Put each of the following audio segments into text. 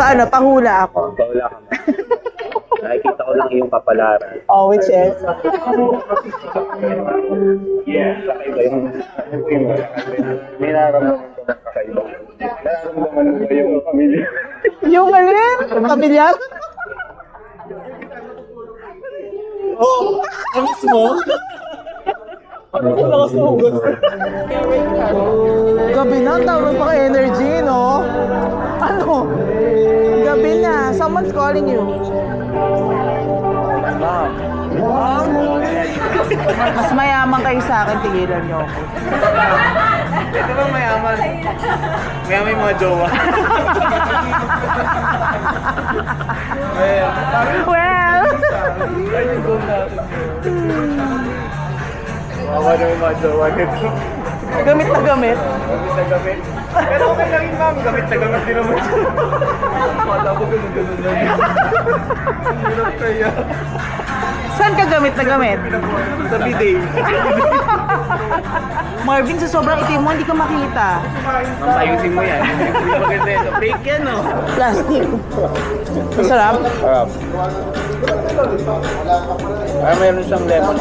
So ano, panghula ako. Wala ka man. Nakikita ko lang iyong kapalaran. Oh, which is? Yeah. Kakaiba yung... May nararamdaman ko na kakaiba. Nararamdaman mo ba yung pamilya? Yung alin? Pamilyar? Oh, amis mo? Lakas mo hugot. Gabi na, tawag pa ka energy, no? Ano? Gabi na, someone's calling you. Mas mayaman kayo sa akin, tigilan niyo ako. Ito ba mayaman? Mayaman yung mga jowa. Well, Mawa na yung mga jowa nito. gamit na gamit. Gamit na gamit. Pero okay lang yun, ma'am. Gamit na gamit din naman siya. Kala ko ganun-ganun lang yun. Hirap kaya. Saan ka gamit na gamit? Sa bidet. Marvin, sa sobrang itim mo, hindi ka makita. Ma'am, ayusin mo yan. Hindi maganda yun. Fake yan, no? Plastic. Masarap. Sarap. Ay, mayroon siyang lemon.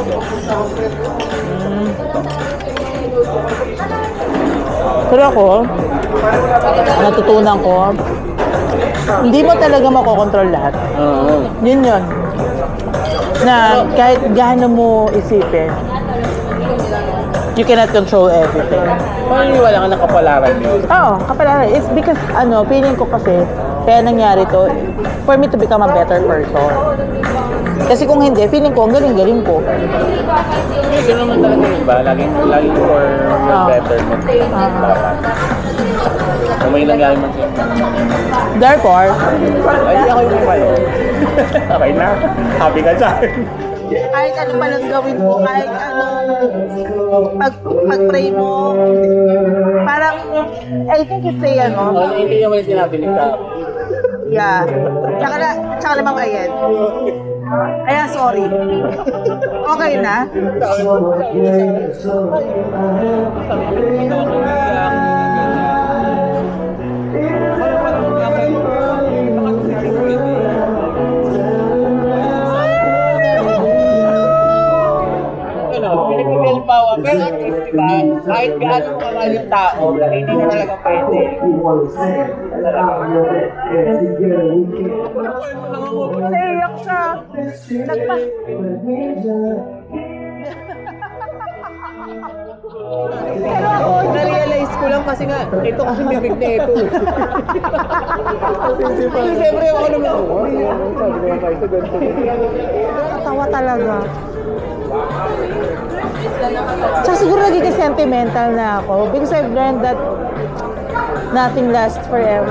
Pero ako, natutunan ko, hindi mo talaga makokontrol lahat. Oo. Yun yun. Na kahit gaano mo isipin, you cannot control everything. Paniniwala ka ng kapalaran yun. Oo, kapalaran. It's because, feeling ko kasi, kaya nangyari to, for me to become a better person. Kasi kung hindi, feeling ko, ang galing-galing ko. Hindi, gano'n naman talaga yun ba? Laging for your betterment. Dapat. Kung may nangyari man siya. Therefore, Ay, ako yung kumalo. Okay na. Happy ka dyan. kahit ano pa lang gawin mo, kahit ano, pag-pray mo, parang, I think it's a, Hindi naman yung sinabi ni Cap. yeah. Tsaka na Ma'am Ayen. Kaya sorry. Okay na? Pinagpapalpawa. Pero at least, diba, kahit gaano mo kamahal yung tao, hindi na talaga pwede. Naiyak siya. Pero ako, Na-realize ko lang kasi nga, ito kasi bibig na ito. Kasi siyempre ako naman, sabi naman tayo sa ganito. nakatawa talaga. Tsaka siguro nagiging sentimental na ako because I've learned that nothing lasts forever.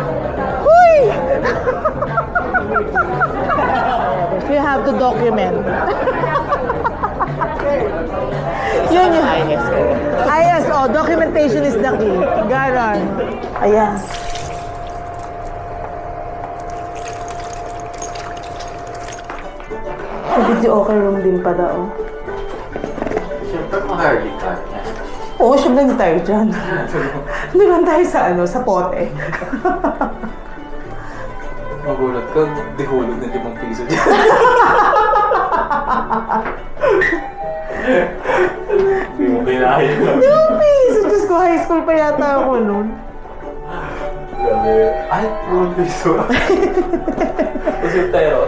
Huy! You have to document. Yun yun. ISO, documentation is the key. Ganon. Ayan. Sa video okay room din pala, oh. Siyempre, maharlik ka. Oo, syempre hindi tayo dyan. Hindi man tayo sa sa pote. Magulat ka, dihulog na 5 piso dyan. Hindi mo kinaya. Yung piso! Diyos ko, high school pa yata ako noon. Grabe. Ay, 5 piso. Tapos yung tero.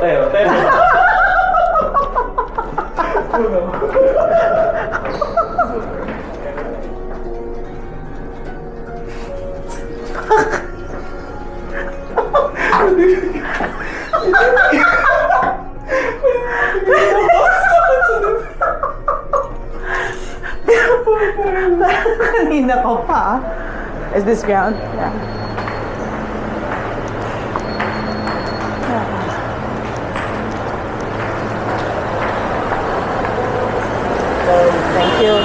Kanina ko pa. Is this ground? Yeah. Thank you.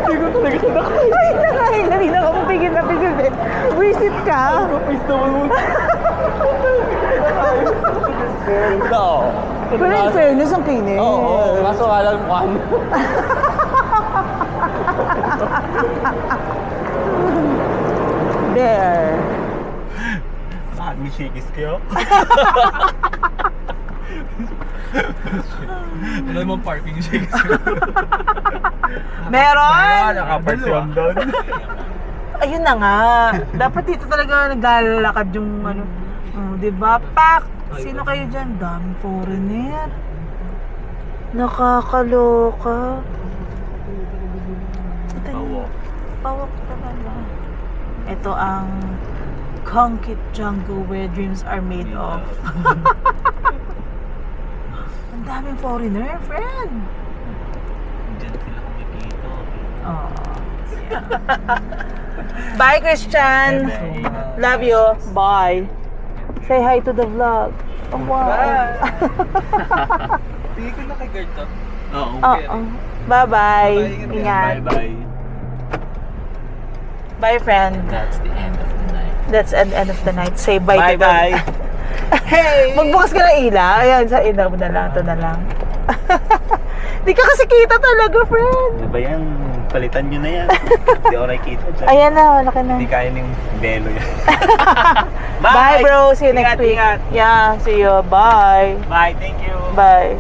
Hindi ko talaga nakaya. Ay, nakain. Kanina ko pipigil na pigil eh. Visit ka. Face naman mo. Oo. Pero in fairness, ang kinis. Oo, kaso nga lang mukha mo. shikis kayo. Wala namang parking shakes. Meron! Nakaparsyon doon. Ayun na nga. Dapat dito talaga naglalakad yung ano. Di ba? Pak! Sino kayo dyan? Daming foreigner. Nakakaloka. Pawak talaga. Ito ang concrete jungle where dreams are made of. Ang daming foreigner, friend. Diyan sila kumikita. Oh. Bye, Christian. Love you. Bye. Say hi to the vlog. Oh, wow. Tingin ko na kay Gert to. Oo. Bye-bye. Ingat. Bye-bye. Bye, friend. That's the end of the night. That's the end of the night. Say bye to the... Bye-bye. Hey! Magbukas ka ng ilaw. Ayan, sa ilaw mo na lang. Ito na lang. Di ka kasi kita talaga, friend. Ano ba yan? Palitan nyo na yan. Hindi ako nakikita dyan. Ayan na, malaki na. Hindi kaya ng belo yan. Bye, bro. See you next Ingat, week. ingat. Yeah, see you. Bye. Bye, thank you. Bye.